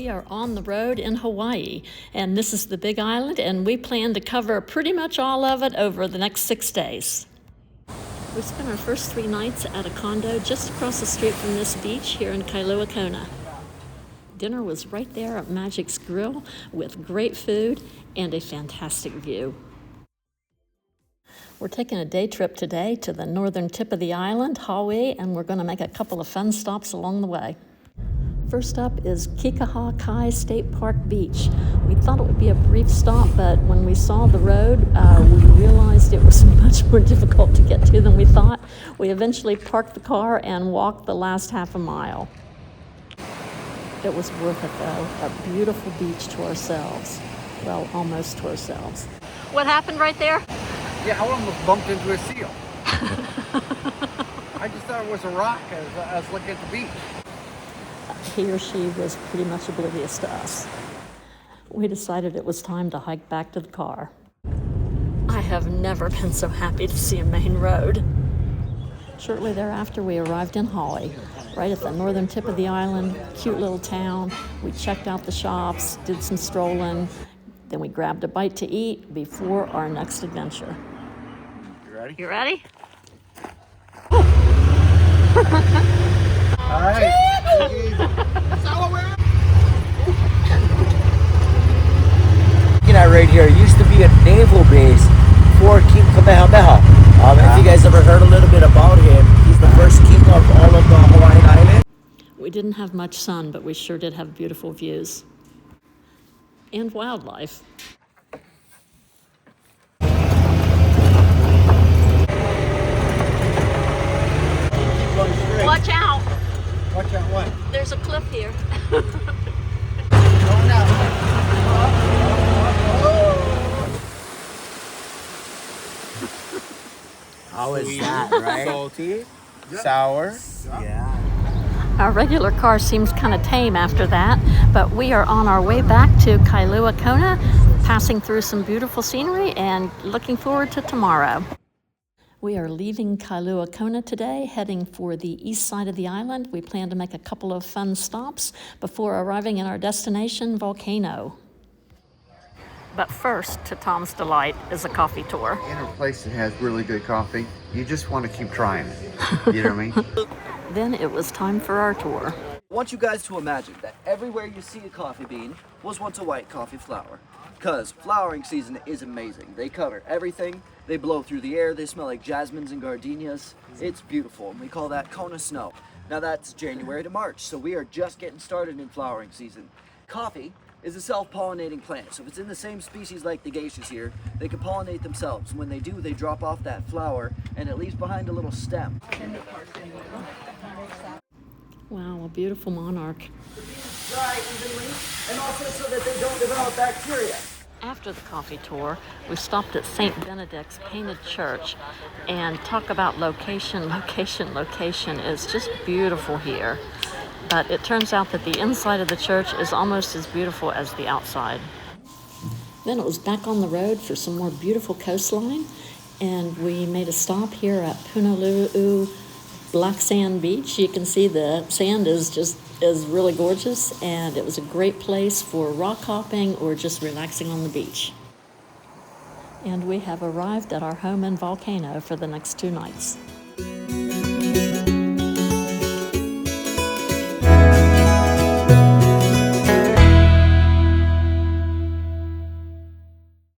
We are on the road in Hawaii, and this is the Big Island, and we plan to cover pretty much all of it over the next 6 days. We spent our first 3 nights at a condo just across the street from this beach here in Kailua-Kona. Dinner was right there at Magic's Grill with great food and a fantastic view. We're taking a day trip today to the northern tip of the island, Hawi, and we're going to make a couple of fun stops along the way. First up is Kekaha Kai State Park Beach. We thought it would be a brief stop, but when we saw the road, we realized it was much more difficult to get to than we thought. We eventually parked the car and walked the last half a mile. It was worth it though, a beautiful beach to ourselves. Well, almost to ourselves. What happened right there? Yeah, I almost bumped into a seal. I just thought it was a rock as I was looking at the beach. He or she was pretty much oblivious to us. We decided it was time to hike back to the car. I have never been so happy to see a main road. Shortly thereafter, we arrived in Hawi, right at the northern tip of the island, cute little town. We checked out the shops, did some strolling, then we grabbed a bite to eat before our next adventure. You ready? You ready? All right. Right here used to be a naval base for King Kamehameha. If you guys ever heard a little bit about him, he's the first king of all of the Hawaiian Islands. We didn't have much sun, but we sure did have beautiful views. And wildlife. Watch out! Watch out what? There's a cliff here. Going out. How is that, right? Salty, sour. Yeah. Our regular car seems kind of tame after that, but we are on our way back to Kailua-Kona, passing through some beautiful scenery and looking forward to tomorrow. We are leaving Kailua-Kona today, heading for the east side of the island. We plan to make a couple of fun stops before arriving at our destination, Volcano. But first, to Tom's delight, is a coffee tour. In a place that has really good coffee, you just want to keep trying it. You know what I mean? Then it was time for our tour. I want you guys to imagine that everywhere you see a coffee bean was once a white coffee flower. Because flowering season is amazing. They cover everything. They blow through the air. They smell like jasmines and gardenias. It's beautiful, and we call that Kona snow. Now that's January to March, so we are just getting started in flowering season. Coffee is a self-pollinating plant, so if it's in the same species like the geishas here, they can pollinate themselves. When they do, they drop off that flower, and it leaves behind a little stem. Wow, a beautiful monarch. Dry evenly, and also so that they don't develop bacteria. After the coffee tour, we stopped at St. Benedict's Painted Church, and talk about location. Location is just beautiful here. But it turns out that the inside of the church is almost as beautiful as the outside. Then it was back on the road for some more beautiful coastline, and we made a stop here at Punalu'u Black Sand Beach. You can see the sand is really gorgeous, and it was a great place for rock hopping or just relaxing on the beach. And we have arrived at our home in Volcano for the next 2 nights.